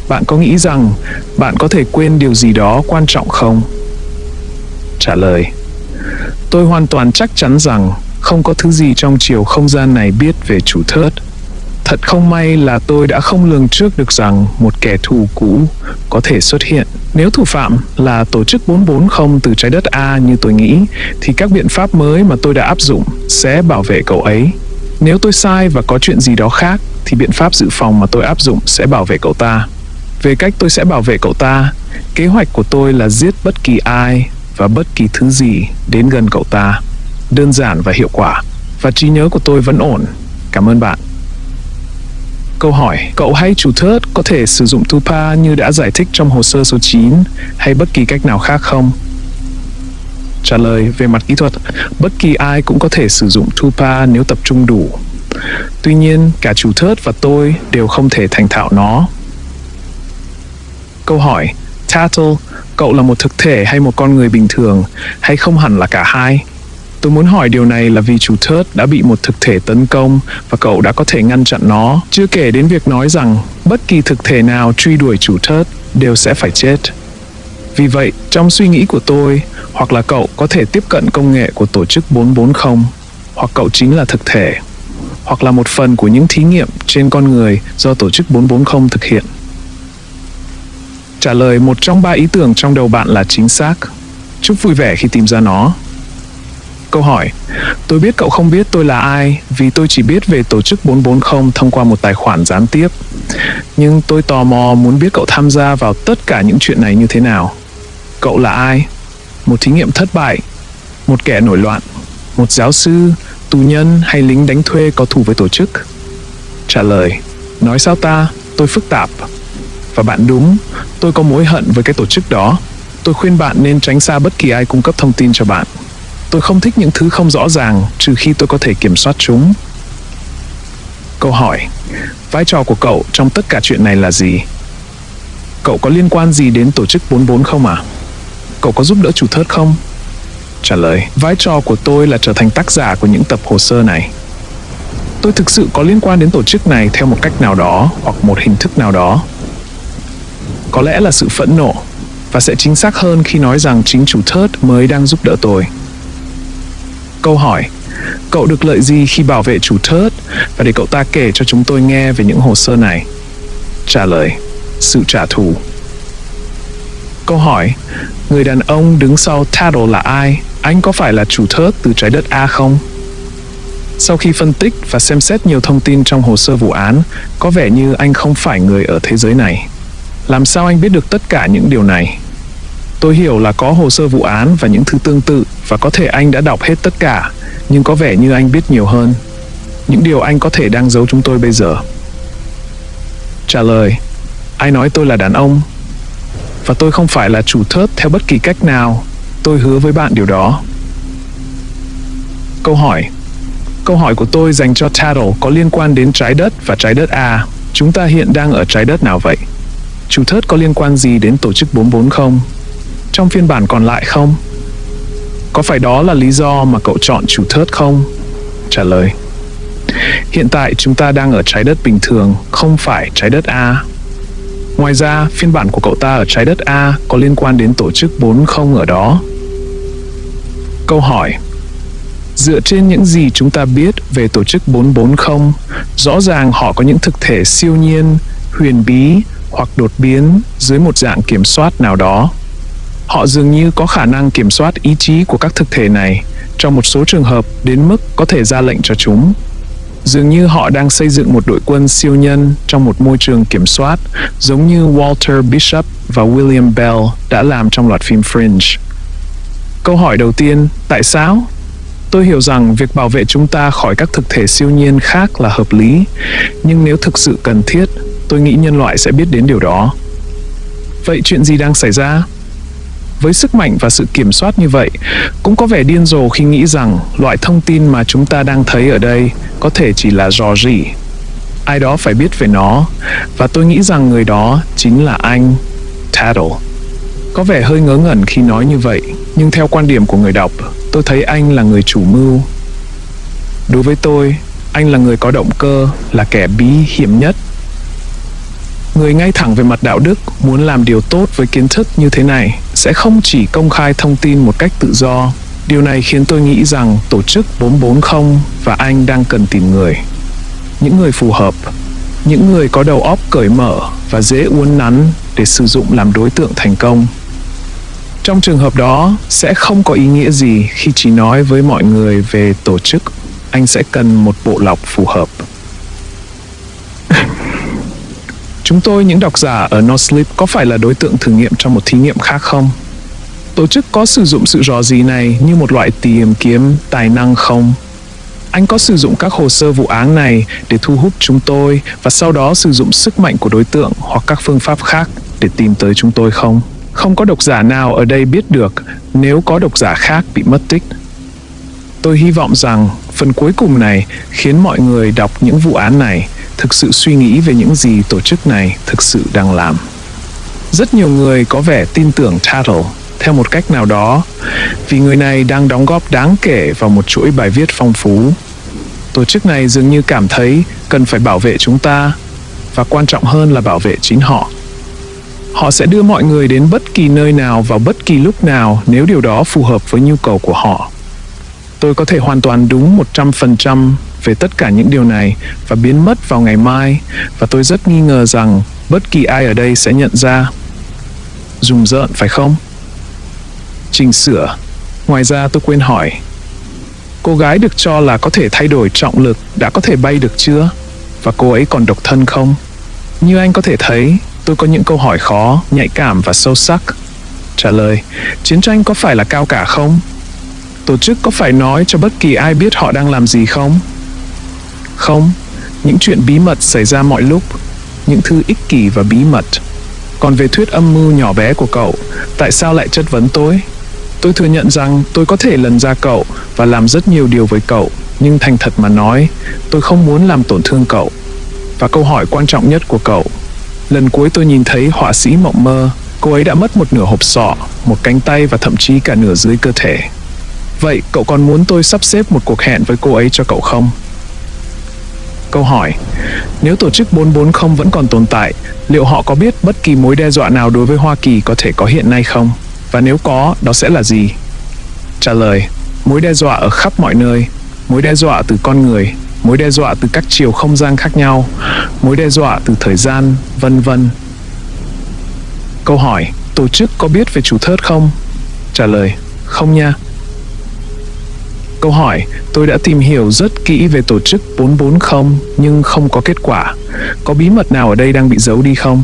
Bạn có nghĩ rằng bạn có thể quên điều gì đó quan trọng không? Trả lời: tôi hoàn toàn chắc chắn rằng không có thứ gì trong chiều không gian này biết về chủ thớt. Thật không may là tôi đã không lường trước được rằng một kẻ thù cũ có thể xuất hiện. Nếu thủ phạm là tổ chức 440 từ trái đất A như tôi nghĩ, thì các biện pháp mới mà tôi đã áp dụng sẽ bảo vệ cậu ấy. Nếu tôi sai và có chuyện gì đó khác, thì biện pháp dự phòng mà tôi áp dụng sẽ bảo vệ cậu ta. Về cách tôi sẽ bảo vệ cậu ta, kế hoạch của tôi là giết bất kỳ ai và bất kỳ thứ gì đến gần cậu ta. Đơn giản và hiệu quả. Và trí nhớ của tôi vẫn ổn. Cảm ơn bạn. Câu hỏi: cậu hay chủ thớt có thể sử dụng TUPA như đã giải thích trong hồ sơ số 9 hay bất kỳ cách nào khác không? Trả lời: về mặt kỹ thuật, bất kỳ ai cũng có thể sử dụng TUPA nếu tập trung đủ. Tuy nhiên, cả chủ thớt và tôi đều không thể thành thạo nó. Câu hỏi: Tattle, cậu là một thực thể hay một con người bình thường, hay không hẳn là cả hai? Tôi muốn hỏi điều này là vì chủ thớt đã bị một thực thể tấn công và cậu đã có thể ngăn chặn nó, chưa kể đến việc nói rằng bất kỳ thực thể nào truy đuổi chủ thớt đều sẽ phải chết. Vì vậy, trong suy nghĩ của tôi, hoặc là cậu có thể tiếp cận công nghệ của tổ chức 440, hoặc cậu chính là thực thể, hoặc là một phần của những thí nghiệm trên con người do tổ chức 440 thực hiện. Trả lời: một trong 3 ý tưởng trong đầu bạn là chính xác. Chúc vui vẻ khi tìm ra nó. Câu hỏi: tôi biết cậu không biết tôi là ai vì tôi chỉ biết về tổ chức 440 thông qua một tài khoản gián tiếp. Nhưng tôi tò mò muốn biết cậu tham gia vào tất cả những chuyện này như thế nào. Cậu là ai? Một thí nghiệm thất bại? Một kẻ nổi loạn? Một giáo sư, tù nhân hay lính đánh thuê có thù với tổ chức? Trả lời: nói sao ta, tôi phức tạp. Và bạn đúng, tôi có mối hận với cái tổ chức đó. Tôi khuyên bạn nên tránh xa bất kỳ ai cung cấp thông tin cho bạn. Tôi không thích những thứ không rõ ràng trừ khi tôi có thể kiểm soát chúng. Câu hỏi: vai trò của cậu trong tất cả chuyện này là gì? Cậu có liên quan gì đến tổ chức 440 à? Cậu có giúp đỡ chủ thớt không? Trả lời: vai trò của tôi là trở thành tác giả của những tập hồ sơ này. Tôi thực sự có liên quan đến tổ chức này theo một cách nào đó hoặc một hình thức nào đó. Có lẽ là sự phẫn nộ, và sẽ chính xác hơn khi nói rằng chính chủ thớt mới đang giúp đỡ tôi. Câu hỏi: cậu được lợi gì khi bảo vệ chủ thớt, và để cậu ta kể cho chúng tôi nghe về những hồ sơ này? Trả lời: sự trả thù. Câu hỏi: người đàn ông đứng sau Tattle là ai? Anh có phải là chủ thớt từ trái đất A không? Sau khi phân tích và xem xét nhiều thông tin trong hồ sơ vụ án, có vẻ như anh không phải người ở thế giới này. Làm sao anh biết được tất cả những điều này? Tôi hiểu là có hồ sơ vụ án và những thứ tương tự, và có thể anh đã đọc hết tất cả, nhưng có vẻ như anh biết nhiều hơn. Những điều anh có thể đang giấu chúng tôi bây giờ. Trả lời: ai nói tôi là đàn ông? Và tôi không phải là chủ thớt theo bất kỳ cách nào. Tôi hứa với bạn điều đó. Câu hỏi: câu hỏi của tôi dành cho Tattle có liên quan đến trái đất và trái đất A. Chúng ta hiện đang ở trái đất nào vậy? Chủ thớt có liên quan gì đến tổ chức 440? Trong phiên bản còn lại không? Có phải đó là lý do mà cậu chọn chủ thớt không? Trả lời: hiện tại chúng ta đang ở trái đất bình thường, không phải trái đất A. Ngoài ra, phiên bản của cậu ta ở trái đất A có liên quan đến tổ chức 40 ở đó. Câu hỏi: dựa trên những gì chúng ta biết về tổ chức 440, rõ ràng họ có những thực thể siêu nhiên, huyền bí hoặc đột biến dưới một dạng kiểm soát nào đó. Họ dường như có khả năng kiểm soát ý chí của các thực thể này, trong một số trường hợp đến mức có thể ra lệnh cho chúng. Dường như họ đang xây dựng một đội quân siêu nhân trong một môi trường kiểm soát, giống như Walter Bishop và William Bell đã làm trong loạt phim Fringe. Câu hỏi đầu tiên: tại sao? Tôi hiểu rằng việc bảo vệ chúng ta khỏi các thực thể siêu nhiên khác là hợp lý, nhưng nếu thực sự cần thiết, tôi nghĩ nhân loại sẽ biết đến điều đó. Vậy chuyện gì đang xảy ra? Với sức mạnh và sự kiểm soát như vậy, cũng có vẻ điên rồ khi nghĩ rằng loại thông tin mà chúng ta đang thấy ở đây có thể chỉ là rò rỉ. Ai đó phải biết về nó, và tôi nghĩ rằng người đó chính là anh, Tattle. Có vẻ hơi ngớ ngẩn khi nói như vậy, nhưng theo quan điểm của người đọc, tôi thấy anh là người chủ mưu. Đối với tôi, anh là người có động cơ, là kẻ bí hiểm nhất. Người ngay thẳng về mặt đạo đức muốn làm điều tốt với kiến thức như thế này sẽ không chỉ công khai thông tin một cách tự do. Điều này khiến tôi nghĩ rằng tổ chức 440 và anh đang cần tìm người. Những người phù hợp, những người có đầu óc cởi mở và dễ uốn nắn để sử dụng làm đối tượng thành công. Trong trường hợp đó, sẽ không có ý nghĩa gì khi chỉ nói với mọi người về tổ chức. Anh sẽ cần một bộ lọc phù hợp. Chúng tôi, những độc giả ở No Sleep, có phải là đối tượng thử nghiệm trong một thí nghiệm khác không? Tổ chức có sử dụng sự rò rỉ này như một loại tìm kiếm tài năng không? Anh có sử dụng các hồ sơ vụ án này để thu hút chúng tôi và sau đó sử dụng sức mạnh của đối tượng hoặc các phương pháp khác để tìm tới chúng tôi không? Không có độc giả nào ở đây biết được nếu có độc giả khác bị mất tích. Tôi hy vọng rằng phần cuối cùng này khiến mọi người đọc những vụ án này thực sự suy nghĩ về những gì tổ chức này thực sự đang làm. Rất nhiều người có vẻ tin tưởng Tattle theo một cách nào đó vì người này đang đóng góp đáng kể vào một chuỗi bài viết phong phú. Tổ chức này dường như cảm thấy cần phải bảo vệ chúng ta và quan trọng hơn là bảo vệ chính họ. Họ sẽ đưa mọi người đến bất kỳ nơi nào vào bất kỳ lúc nào nếu điều đó phù hợp với nhu cầu của họ. Tôi có thể hoàn toàn đúng 100% về tất cả những điều này và biến mất vào ngày mai, và tôi rất nghi ngờ rằng bất kỳ ai ở đây sẽ nhận ra. Rùng rợn phải không? Chỉnh sửa. Ngoài ra tôi quên hỏi. Cô gái được cho là có thể thay đổi trọng lực đã có thể bay được chưa? Và cô ấy còn độc thân không? Như anh có thể thấy, tôi có những câu hỏi khó, nhạy cảm và sâu sắc. Trả lời, chiến tranh có phải là cao cả không? Tổ chức có phải nói cho bất kỳ ai biết họ đang làm gì không? Không, những chuyện bí mật xảy ra mọi lúc, những thứ ích kỷ và bí mật. Còn về thuyết âm mưu nhỏ bé của cậu, tại sao lại chất vấn tôi? Tôi thừa nhận rằng tôi có thể lần ra cậu và làm rất nhiều điều với cậu, nhưng thành thật mà nói, tôi không muốn làm tổn thương cậu. Và câu hỏi quan trọng nhất của cậu, lần cuối tôi nhìn thấy họa sĩ mộng mơ, cô ấy đã mất một nửa hộp sọ, một cánh tay và thậm chí cả nửa dưới cơ thể. Vậy cậu còn muốn tôi sắp xếp một cuộc hẹn với cô ấy cho cậu không? Câu hỏi, nếu tổ chức 440 vẫn còn tồn tại, liệu họ có biết bất kỳ mối đe dọa nào đối với Hoa Kỳ có thể có hiện nay không? Và nếu có, đó sẽ là gì? Trả lời, mối đe dọa ở khắp mọi nơi, mối đe dọa từ con người, mối đe dọa từ các chiều không gian khác nhau, mối đe dọa từ thời gian, vân vân. Câu hỏi, tổ chức có biết về chủ thớt không? Trả lời, không nha. Câu hỏi, tôi đã tìm hiểu rất kỹ về tổ chức 440 nhưng không có kết quả. Có bí mật nào ở đây đang bị giấu đi không?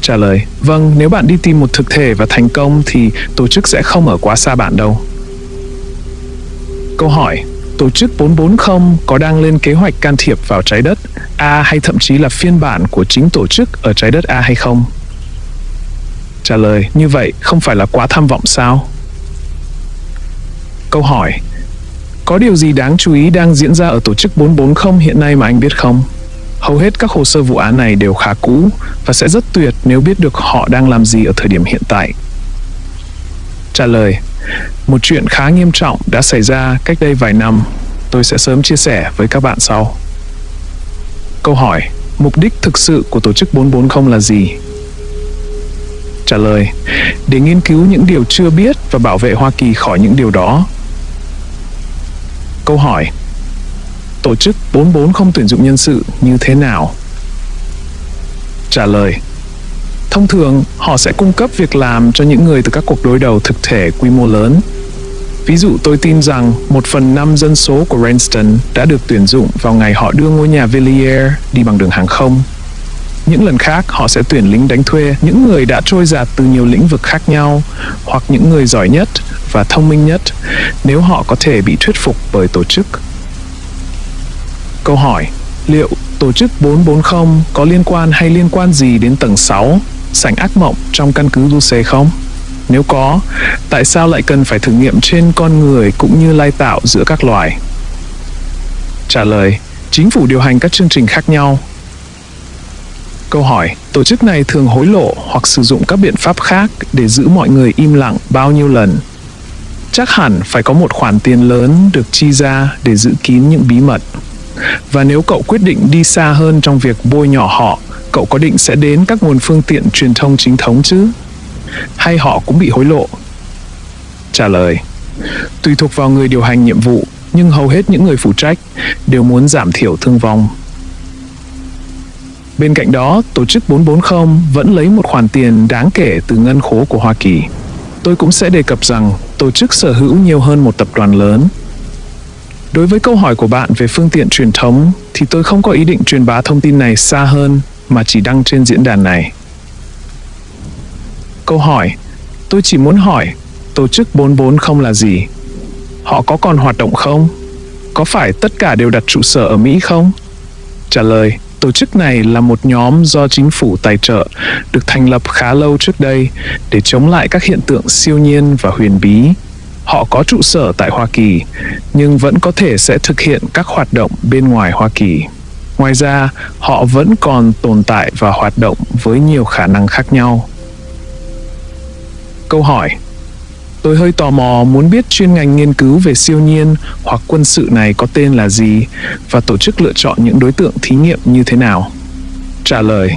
Trả lời, vâng, nếu bạn đi tìm một thực thể và thành công thì tổ chức sẽ không ở quá xa bạn đâu. Câu hỏi, tổ chức 440 có đang lên kế hoạch can thiệp vào trái đất A hay thậm chí là phiên bản của chính tổ chức ở trái đất A hay không? Trả lời, như vậy không phải là quá tham vọng sao? Câu hỏi, có điều gì đáng chú ý đang diễn ra ở tổ chức 440 hiện nay mà anh biết không? Hầu hết các hồ sơ vụ án này đều khá cũ và sẽ rất tuyệt nếu biết được họ đang làm gì ở thời điểm hiện tại. Trả lời, một chuyện khá nghiêm trọng đã xảy ra cách đây vài năm. Tôi sẽ sớm chia sẻ với các bạn sau. Câu hỏi, mục đích thực sự của tổ chức 440 là gì? Trả lời, để nghiên cứu những điều chưa biết và bảo vệ Hoa Kỳ khỏi những điều đó. Câu hỏi, tổ chức 440 tuyển dụng nhân sự như thế nào? Trả lời, thông thường họ sẽ cung cấp việc làm cho những người từ các cuộc đối đầu thực thể quy mô lớn. Ví dụ tôi tin rằng 1/5 dân số của Ranston đã được tuyển dụng vào ngày họ đưa ngôi nhà Villiers đi bằng đường hàng không. Những lần khác, họ sẽ tuyển lính đánh thuê, những người đã trôi dạt từ nhiều lĩnh vực khác nhau, hoặc những người giỏi nhất và thông minh nhất, nếu họ có thể bị thuyết phục bởi tổ chức. Câu hỏi: liệu tổ chức 440 có liên quan gì đến tầng 6, sảnh ác mộng trong căn cứ Dulce không? Nếu có, tại sao lại cần phải thử nghiệm trên con người cũng như lai tạo giữa các loài? Trả lời: chính phủ điều hành các chương trình khác nhau. Câu hỏi: tổ chức này thường hối lộ hoặc sử dụng các biện pháp khác để giữ mọi người im lặng bao nhiêu lần? Chắc hẳn phải có một khoản tiền lớn được chi ra để giữ kín những bí mật. Và nếu cậu quyết định đi xa hơn trong việc bôi nhọ họ, cậu có định sẽ đến các nguồn phương tiện truyền thông chính thống chứ? Hay họ cũng bị hối lộ? Trả lời: tùy thuộc vào người điều hành nhiệm vụ, nhưng hầu hết những người phụ trách đều muốn giảm thiểu thương vong. Bên cạnh đó, tổ chức 440 vẫn lấy một khoản tiền đáng kể từ ngân khố của Hoa Kỳ. Tôi cũng sẽ đề cập rằng tổ chức sở hữu nhiều hơn một tập đoàn lớn. Đối với câu hỏi của bạn về phương tiện truyền thống, thì tôi không có ý định truyền bá thông tin này xa hơn mà chỉ đăng trên diễn đàn này. Câu hỏi: tôi chỉ muốn hỏi, tổ chức 440 là gì? Họ có còn hoạt động không? Có phải tất cả đều đặt trụ sở ở Mỹ không? Trả lời: tổ chức này là một nhóm do chính phủ tài trợ, được thành lập khá lâu trước đây để chống lại các hiện tượng siêu nhiên và huyền bí. Họ có trụ sở tại Hoa Kỳ, nhưng vẫn có thể sẽ thực hiện các hoạt động bên ngoài Hoa Kỳ. Ngoài ra, họ vẫn còn tồn tại và hoạt động với nhiều khả năng khác nhau. Câu hỏi: tôi hơi tò mò muốn biết chuyên ngành nghiên cứu về siêu nhiên hoặc quân sự này có tên là gì và tổ chức lựa chọn những đối tượng thí nghiệm như thế nào? Trả lời: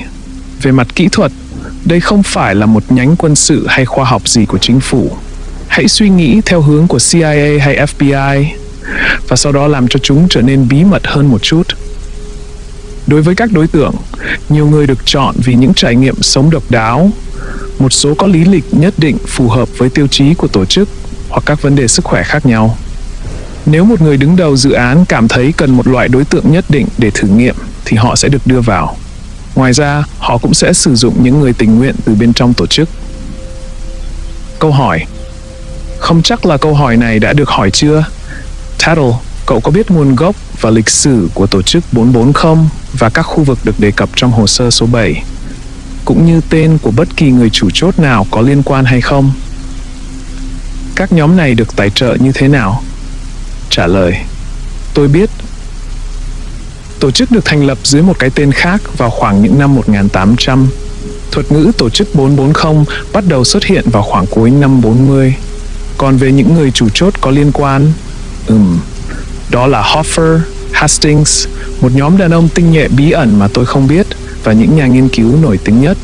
về mặt kỹ thuật, đây không phải là một nhánh quân sự hay khoa học gì của chính phủ. Hãy suy nghĩ theo hướng của CIA hay FBI và sau đó làm cho chúng trở nên bí mật hơn một chút. Đối với các đối tượng, nhiều người được chọn vì những trải nghiệm sống độc đáo. Một số có lý lịch nhất định phù hợp với tiêu chí của tổ chức hoặc các vấn đề sức khỏe khác nhau. Nếu một người đứng đầu dự án cảm thấy cần một loại đối tượng nhất định để thử nghiệm thì họ sẽ được đưa vào. Ngoài ra, họ cũng sẽ sử dụng những người tình nguyện từ bên trong tổ chức. Câu hỏi: không chắc là câu hỏi này đã được hỏi chưa? Tattle, cậu có biết nguồn gốc và lịch sử của tổ chức 440 và các khu vực được đề cập trong hồ sơ số 7, cũng như tên của bất kỳ người chủ chốt nào có liên quan hay không? Các nhóm này được tài trợ như thế nào? Trả lời: tôi biết. Tổ chức được thành lập dưới một cái tên khác vào khoảng những năm 1800. Thuật ngữ tổ chức 440 bắt đầu xuất hiện vào khoảng cuối năm 40. Còn về những người chủ chốt có liên quan, đó là Hoffer, Hastings, một nhóm đàn ông tinh nhuệ bí ẩn mà tôi không biết, và những nhà nghiên cứu nổi tiếng nhất.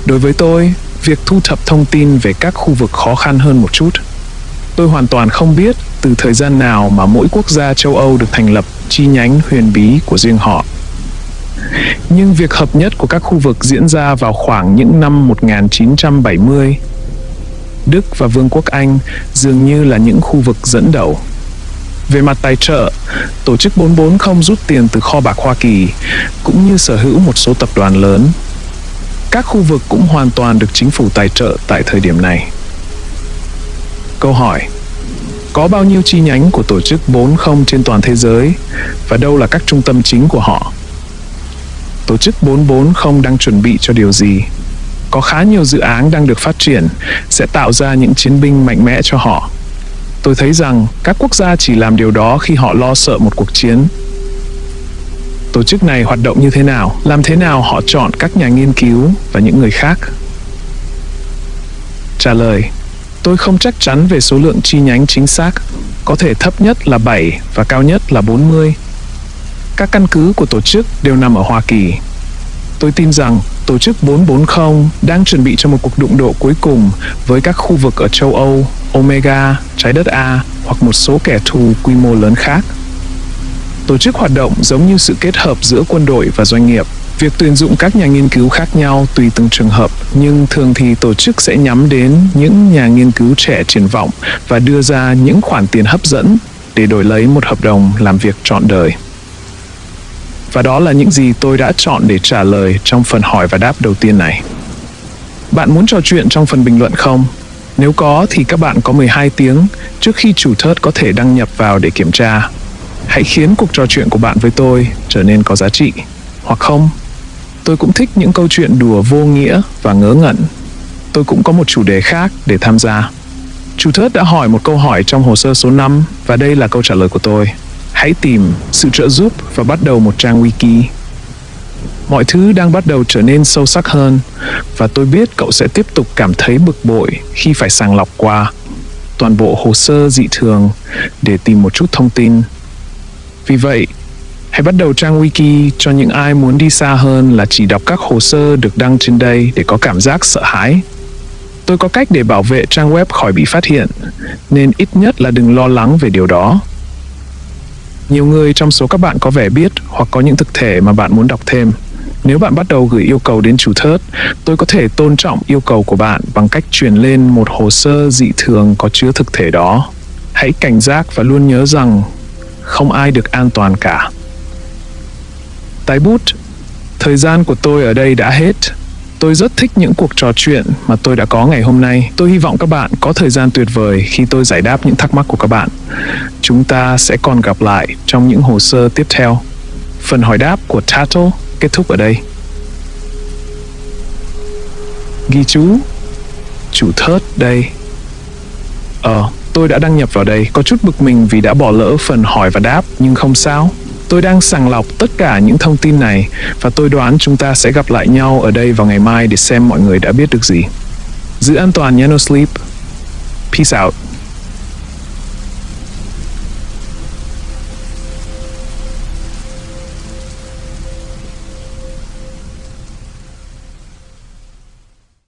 Đối với tôi, việc thu thập thông tin về các khu vực khó khăn hơn một chút. Tôi hoàn toàn không biết từ thời gian nào mà mỗi quốc gia châu Âu được thành lập chi nhánh huyền bí của riêng họ. Nhưng việc hợp nhất của các khu vực diễn ra vào khoảng những năm 1970. Đức và Vương quốc Anh dường như là những khu vực dẫn đầu. Về mặt tài trợ, tổ chức 440 rút tiền từ kho bạc Hoa Kỳ, cũng như sở hữu một số tập đoàn lớn. Các khu vực cũng hoàn toàn được chính phủ tài trợ tại thời điểm này. Câu hỏi: có bao nhiêu chi nhánh của tổ chức 40 trên toàn thế giới, và đâu là các trung tâm chính của họ? Tổ chức 440 đang chuẩn bị cho điều gì? Có khá nhiều dự án đang được phát triển, sẽ tạo ra những chiến binh mạnh mẽ cho họ. Tôi thấy rằng các quốc gia chỉ làm điều đó khi họ lo sợ một cuộc chiến. Tổ chức này hoạt động như thế nào? Làm thế nào họ chọn các nhà nghiên cứu và những người khác? Trả lời: tôi không chắc chắn về số lượng chi nhánh chính xác. Có thể thấp nhất là 7 và cao nhất là 40. Các căn cứ của tổ chức đều nằm ở Hoa Kỳ. Tôi tin rằng tổ chức 440 đang chuẩn bị cho một cuộc đụng độ cuối cùng với các khu vực ở châu Âu, Omega, Trái đất A hoặc một số kẻ thù quy mô lớn khác. Tổ chức hoạt động giống như sự kết hợp giữa quân đội và doanh nghiệp. Việc tuyển dụng các nhà nghiên cứu khác nhau tùy từng trường hợp, nhưng thường thì tổ chức sẽ nhắm đến những nhà nghiên cứu trẻ triển vọng và đưa ra những khoản tiền hấp dẫn để đổi lấy một hợp đồng làm việc trọn đời. Và đó là những gì tôi đã chọn để trả lời trong phần hỏi và đáp đầu tiên này. Bạn muốn trò chuyện trong phần bình luận không? Nếu có thì các bạn có 12 tiếng trước khi chủ thớt có thể đăng nhập vào để kiểm tra. Hãy khiến cuộc trò chuyện của bạn với tôi trở nên có giá trị. Hoặc không, tôi cũng thích những câu chuyện đùa vô nghĩa và ngớ ngẩn. Tôi cũng có một chủ đề khác để tham gia. Chủ thớt đã hỏi một câu hỏi trong hồ sơ số 5 và đây là câu trả lời của tôi. Hãy tìm sự trợ giúp và bắt đầu một trang wiki. Mọi thứ đang bắt đầu trở nên sâu sắc hơn và tôi biết cậu sẽ tiếp tục cảm thấy bực bội khi phải sàng lọc qua toàn bộ hồ sơ dị thường để tìm một chút thông tin. Vì vậy, hãy bắt đầu trang wiki cho những ai muốn đi xa hơn là chỉ đọc các hồ sơ được đăng trên đây để có cảm giác sợ hãi. Tôi có cách để bảo vệ trang web khỏi bị phát hiện, nên ít nhất là đừng lo lắng về điều đó. Nhiều người trong số các bạn có vẻ biết hoặc có những thực thể mà bạn muốn đọc thêm. Nếu bạn bắt đầu gửi yêu cầu đến chủ thớt, tôi có thể tôn trọng yêu cầu của bạn bằng cách truyền lên một hồ sơ dị thường có chứa thực thể đó. Hãy cảnh giác và luôn nhớ rằng không ai được an toàn cả. Tái bút, thời gian của tôi ở đây đã hết. Tôi rất thích những cuộc trò chuyện mà tôi đã có ngày hôm nay. Tôi hy vọng các bạn có thời gian tuyệt vời khi tôi giải đáp những thắc mắc của các bạn. Chúng ta sẽ còn gặp lại trong những hồ sơ tiếp theo. Phần hỏi đáp của Tattle kết thúc ở đây. Ghi chú, chủ thớt đây. Tôi đã đăng nhập vào đây, có chút bực mình vì đã bỏ lỡ phần hỏi và đáp, nhưng không sao. Tôi đang sàng lọc tất cả những thông tin này và tôi đoán chúng ta sẽ gặp lại nhau ở đây vào ngày mai để xem mọi người đã biết được gì. Giữ an toàn nhé, No Sleep. Peace out.